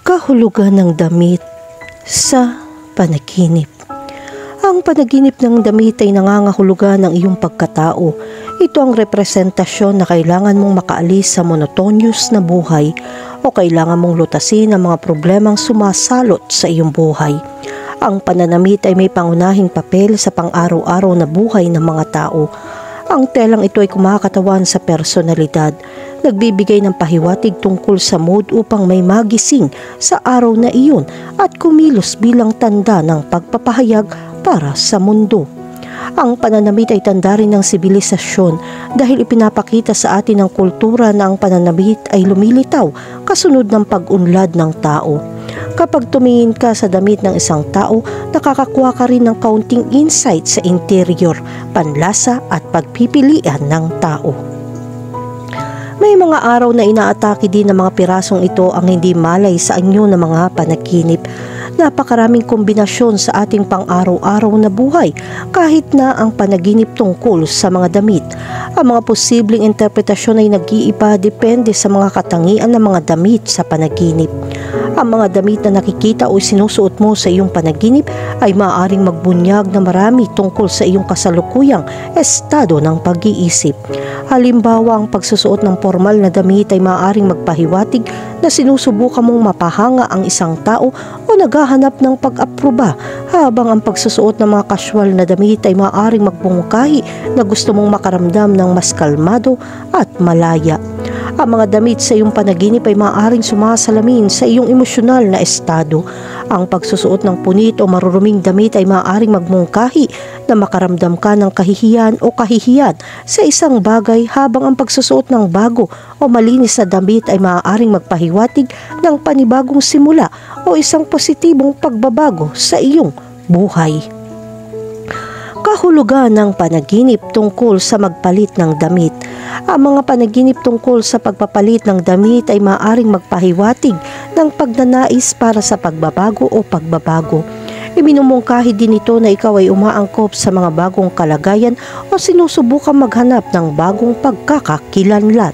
Kahulugan ng damit sa panaginip. Ang panaginip ng damit ay nangangahulugan ng iyong pagkatao. Ito ang representasyon na kailangan mong makaalis sa monotonous na buhay o kailangan mong lutasin ang mga problemang sumasalot sa iyong buhay. Ang pananamit ay may pangunahing papel sa pang-araw-araw na buhay ng mga tao. Ang telang ito ay kumakatawan sa personalidad, nagbibigay ng pahiwatig tungkol sa mood upang may magising sa araw na iyon at kumilos bilang tanda ng pagpapahayag para sa mundo. Ang pananamit ay tanda rin ng sibilisasyon dahil ipinapakita sa atin ng kultura na ang pananamit ay lumilitaw kasunod ng pag-unlad ng tao. Kapag tumingin ka sa damit ng isang tao, nakakakuha ka rin ng kaunting insight sa interior, panlasa at pagpipilian ng tao. May mga araw na inaatake din ng mga pirasong ito ang hindi malay sa anyo ng mga panaginip. Napakaraming kombinasyon sa ating pang-araw-araw na buhay kahit na ang panaginip tungkol sa mga damit. Ang mga posibleng interpretasyon ay nag-iiba depende sa mga katangian ng mga damit sa panaginip. Ang mga damit na nakikita o sinusuot mo sa iyong panaginip ay maaaring magbunyag na marami tungkol sa iyong kasalukuyang estado ng pag-iisip. Halimbawa, ang pagsusuot ng formal na damit ay maaaring magpahiwatig na sinusubukan mong mapahanga ang isang tao o naghahanap ng pag-aproba, habang ang pagsusuot ng mga casual na damit ay maaaring magbungkahi na gusto mong makaramdam ng mas kalmado at malaya. Ang mga damit sa iyong panaginip ay maaaring sumasalamin sa iyong emosyonal na estado. Ang pagsusuot ng punit o maruruming damit ay maaaring magmungkahi na makaramdam ka ng kahihiyan o kahihiyan sa isang bagay, habang ang pagsusuot ng bago o malinis na damit ay maaaring magpahiwatig ng panibagong simula o isang positibong pagbabago sa iyong buhay. Kahulugan ng panaginip tungkol sa magpalit ng damit. Ang mga panaginip tungkol sa pagpapalit ng damit ay maaaring magpahiwatig ng pagnanais para sa pagbabago o pagbabago. Iminumungkahi din ito na ikaw ay umaangkop sa mga bagong kalagayan o sinusubukan maghanap ng bagong pagkakakilanlan.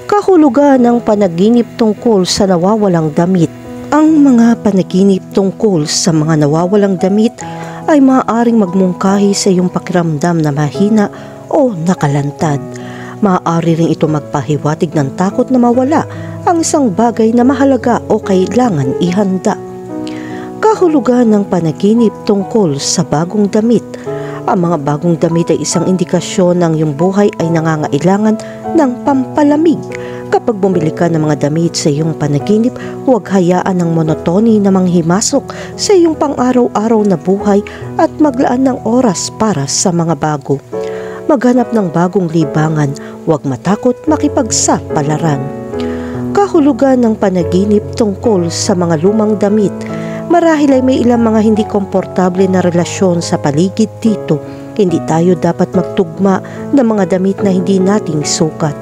Kahulugan ng panaginip tungkol sa nawawalang damit. Ang mga panaginip tungkol sa mga nawawalang damit ay maaaring magmungkahi sa iyong pakiramdam na mahina o nakalantad. Maaari rin ito magpahiwatig ng takot na mawala ang isang bagay na mahalaga o kailangan ihanda. Kahulugan ng panaginip tungkol sa bagong damit. Ang mga bagong damit ay isang indikasyon ng iyong buhay ay nangangailangan ng pampalamig. Kapag bumili ka ng mga damit sa iyong panaginip, huwag hayaan ng monotony na manghimasok sa iyong pang-araw-araw na buhay at maglaan ng oras para sa mga bago. Maghanap ng bagong libangan, huwag matakot makipagsapalaran. Kahulugan ng panaginip tungkol sa mga lumang damit. Marahil ay may ilang mga hindi komportable na relasyon sa paligid dito. Hindi tayo dapat magtugma ng mga damit na hindi nating sukat.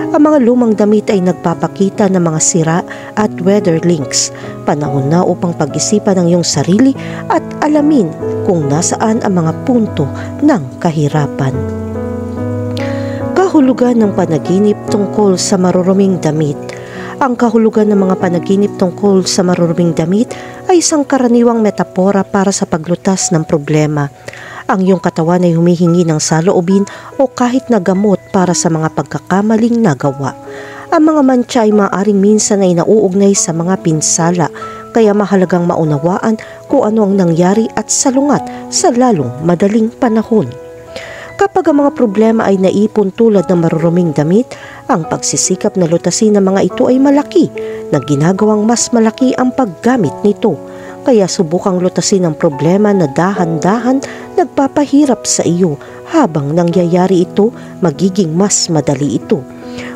Ang mga lumang damit ay nagpapakita ng mga sira at weather links. Panahon na upang pag-isipan ang iyong sarili at alamin kung nasaan ang mga punto ng kahirapan. Kahulugan ng panaginip tungkol sa maruruming damit. Ang kahulugan ng mga panaginip tungkol sa maruruming damit ay isang karaniwang metapora para sa paglutas ng problema. Ang iyong katawan ay humihingi ng saloobin o kahit na gamot para sa mga pagkakamaling nagawa. Ang mga mantsa ay maaaring minsan ay nauugnay sa mga pinsala, kaya mahalagang maunawaan kung ano ang nangyari at salungat sa lalong madaling panahon. Kapag ang mga problema ay naipon tulad ng maruruming damit, ang pagsisikap na lutasin ng mga ito ay malaki, na ginagawang mas malaki ang paggamit nito. Kaya subukang lutasin ang problema na dahan-dahan nagpapahirap sa iyo. Habang nangyayari ito, magiging mas madali ito.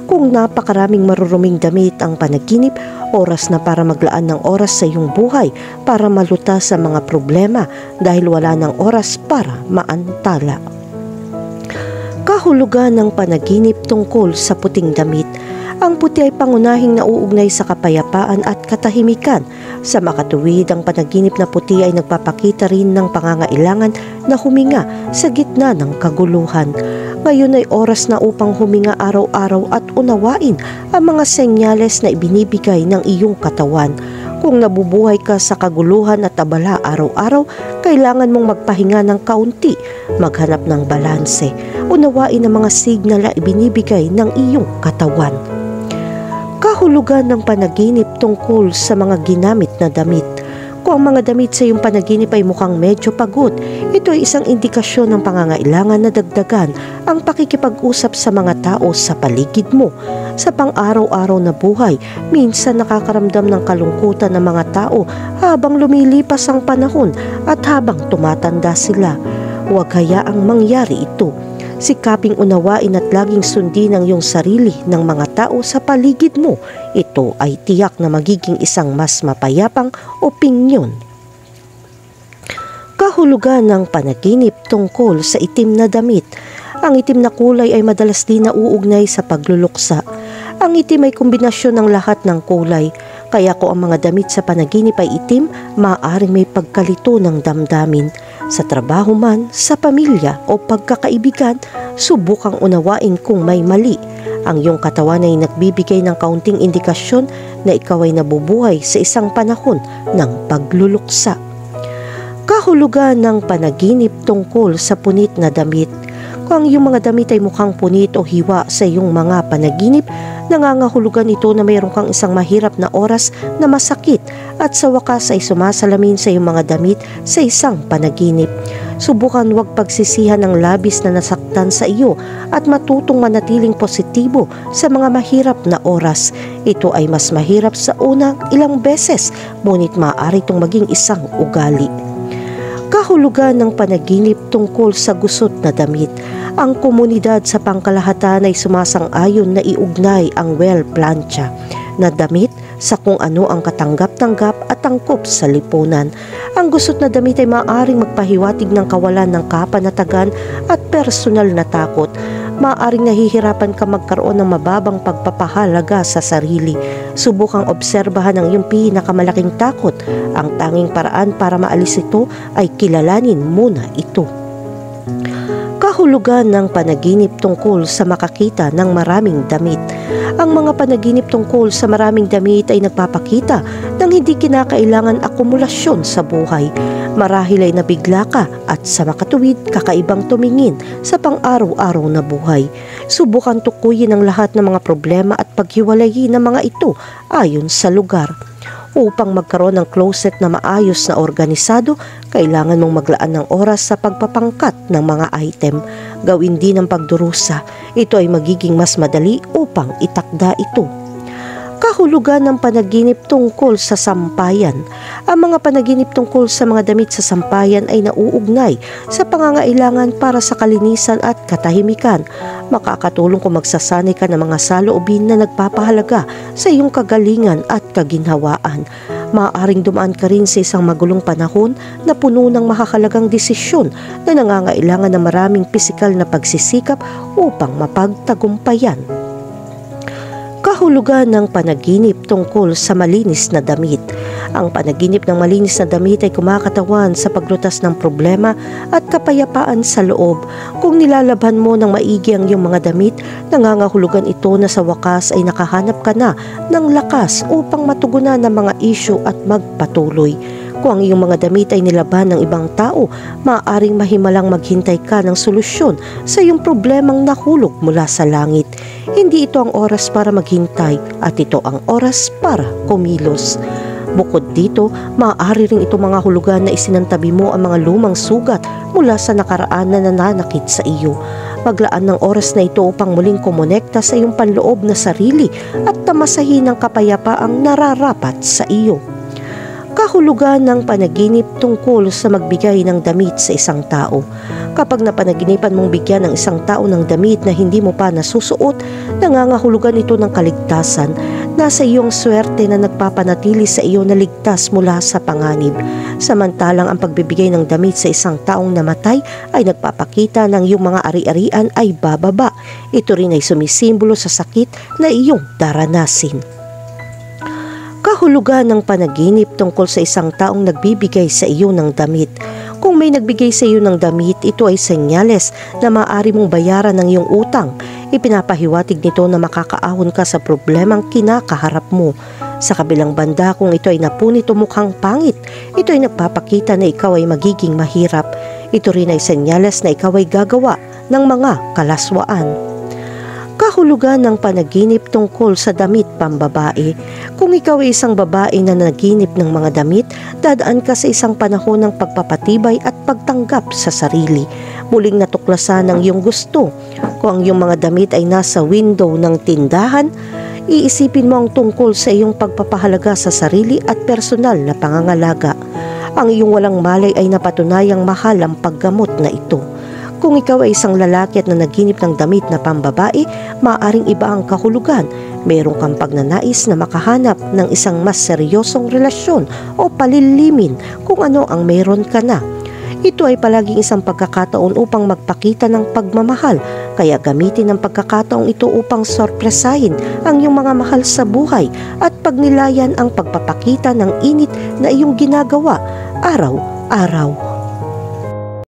Kung napakaraming maruruming damit ang panaginip, oras na para maglaan ng oras sa iyong buhay para malutas sa mga problema dahil wala ng oras para maantala. Kahulugan ng panaginip tungkol sa puting damit. Ang puti ay pangunahing nauugnay sa kapayapaan at katahimikan. Sa makatuwid, ang panaginip na puti ay nagpapakita rin ng pangangailangan na huminga sa gitna ng kaguluhan. Ngayon ay oras na upang huminga araw-araw at unawain ang mga senyales na ibinibigay ng iyong katawan. Kung nabubuhay ka sa kaguluhan at abala araw-araw, kailangan mong magpahinga ng kaunti, maghanap ng balanse, unawain ang mga signal na ibinibigay ng iyong katawan. Kahulugan ng panaginip tungkol sa mga ginamit na damit. Kung ang mga damit sa iyong panaginip ay mukhang medyo pagod, ito ay isang indikasyon ng pangangailangan na dagdagan ang pakikipag-usap sa mga tao sa paligid mo. Sa pang-araw-araw na buhay, minsan nakakaramdam ng kalungkutan ng mga tao habang lumilipas ang panahon at habang tumatanda sila. Huwag hayaang mangyari ito. Sikaping unawain at laging sundin ang iyong sarili ng mga tao sa paligid mo. Ito ay tiyak na magiging isang mas mapayapang opinyon. Kahulugan ng panaginip tungkol sa itim na damit. Ang itim na kulay ay madalas din nauugnay sa pagluluksa. Ang itim ay kombinasyon ng lahat ng kulay. Kaya kung ang mga damit sa panaginip ay itim, maaaring may pagkalito ng damdamin. Sa trabaho man, sa pamilya o pagkakaibigan, subukang unawain kung may mali. Ang iyong katawan ay nagbibigay ng kaunting indikasyon na ikaw ay nabubuhay sa isang panahon ng pagluluksa. Kahulugan ng panaginip tungkol sa punit na damit. Kung ang iyong mga damit ay mukhang punit o hiwa sa iyong mga panaginip, nangangahulugan ito na mayroon kang isang mahirap na oras na masakit at sa wakas ay sumasalamin sa iyong mga damit sa isang panaginip. Subukan huwag pagsisihan ng labis na nasaktan sa iyo at matutong manatiling positibo sa mga mahirap na oras. Ito ay mas mahirap sa unang ilang beses, ngunit maaari itong maging isang ugali. Kahulugan ng panaginip tungkol sa gusot na damit. Ang komunidad sa pangkalahatan ay sumasang-ayon na iugnay ang well-plancha na damit sa kung ano ang katanggap-tanggap at angkop sa lipunan. Ang gusot na damit ay maaaring magpahiwatig ng kawalan ng kapanatagan at personal na takot. Maaaring nahihirapan ka magkaroon ng mababang pagpapahalaga sa sarili. Subukang obserbahan ang iyong pinakamalaking takot. Ang tanging paraan para maalis ito ay kilalanin muna ito. Kahulugan ng panaginip tungkol sa makakita ng maraming damit. Ang mga panaginip tungkol sa maraming damit ay nagpapakita ng hindi kinakailangan akumulasyon sa buhay. Marahil ay nabigla ka at sa makatuwid kakaibang tumingin sa pang-araw-araw na buhay. Subukan tukuyin ang lahat ng mga problema at paghiwalayin ng mga ito ayon sa lugar. Upang magkaroon ng closet na maayos na organisado, kailangan mong maglaan ng oras sa pagpapangkat ng mga item. Gawin din ang pagdurusa. Ito ay magiging mas madali upang itakda ito. Kahulugan ng panaginip tungkol sa sampayan. Ang mga panaginip tungkol sa mga damit sa sampayan ay nauugnay sa pangangailangan para sa kalinisan at katahimikan. Makakatulong kung magsasanay ka ng mga saloobin na nagpapahalaga sa iyong kagalingan at kaginhawaan. Maaaring dumaan ka rin sa isang magulong panahon na puno ng makakalagang desisyon na nangangailangan ng maraming pisikal na pagsisikap upang mapagtagumpayan. Kahulugan ng panaginip tungkol sa malinis na damit. Ang panaginip ng malinis na damit ay kumakatawan sa paglutas ng problema at kapayapaan sa loob. Kung nilalabhan mo ng maigi ang iyong mga damit, nangangahulugan ito na sa wakas ay nakahanap ka na ng lakas upang matugunan ng mga isyu at magpatuloy. Kung ang iyong mga damit ay nilaban ng ibang tao, maaaring mahimalang maghintay ka ng solusyon sa iyong problemang nahulog mula sa langit. Hindi ito ang oras para maghintay at ito ang oras para kumilos. Bukod dito, maaari rin ito mga hulugan na isinantabi mo ang mga lumang sugat mula sa nakaraan na nananakit sa iyo. Maglaan ng oras na ito upang muling kumonekta sa iyong panloob na sarili at tamasahin ang kapayapaang nararapat sa iyo. Kahulugan ng panaginip tungkol sa magbigay ng damit sa isang tao. Kapag napanaginipan mong bigyan ng isang tao ng damit na hindi mo pa nasusuot, nangangahulugan ito ng kaligtasan. Nasa iyong swerte na nagpapanatili sa iyo na ligtas mula sa panganib. Samantalang ang pagbibigay ng damit sa isang taong namatay ay nagpapakita ng iyong mga ari-arian ay bababa. Ito rin ay sumisimbolo sa sakit na iyong daranasin. Kahulugan ng panaginip tungkol sa isang taong nagbibigay sa iyo ng damit. Kung may nagbigay sa iyo ng damit, ito ay senyales na maaari mong bayaran ng iyong utang. Ipinapahiwatig nito na makakaahon ka sa problemang kinakaharap mo. Sa kabilang banda, kung ito ay napunit o mukhang pangit, ito ay nagpapakita na ikaw ay magiging mahirap. Ito rin ay senyales na ikaw ay gagawa ng mga kalaswaan. Kahulugan ng panaginip tungkol sa damit pambabae. Kung ikaw ay isang babae na naginip ng mga damit, dadaan ka sa isang panahon ng pagpapatibay at pagtanggap sa sarili. Muling natuklasan ang iyong gusto. Kung ang iyong mga damit ay nasa window ng tindahan, iisipin mo ang tungkol sa iyong pagpapahalaga sa sarili at personal na pangangalaga. Ang iyong walang malay ay napatunayang mahal ang paggamot na ito. Kung ikaw ay isang lalaki at nanaginip ng damit na pambabae, maaaring iba ang kahulugan. Meron kang pagnanais na makahanap ng isang mas seryosong relasyon o palilimin kung ano ang meron ka na. Ito ay palaging isang pagkakataon upang magpakita ng pagmamahal, kaya gamitin ang pagkakataong ito upang sorpresahin ang iyong mga mahal sa buhay at pagnilayan ang pagpapakita ng init na iyong ginagawa araw-araw.